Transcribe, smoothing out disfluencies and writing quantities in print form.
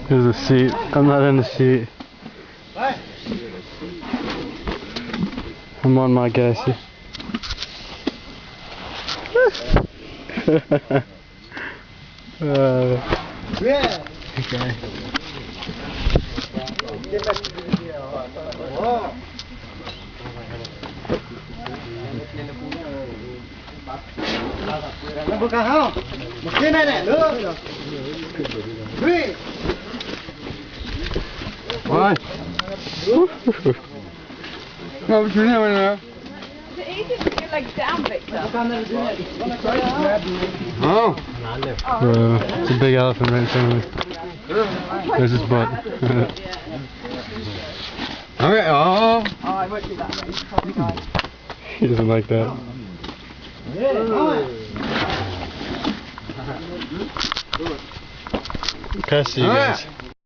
Here's a seat. I'm not in the seat. I'm on my gassy. Okay. Why? What was your name in there? Is it easy to get like down, Victor? Oh! It's a big elephant right in front of me. There's his butt. Okay, oh! I won't do that. He doesn't like that. Okay, see you guys.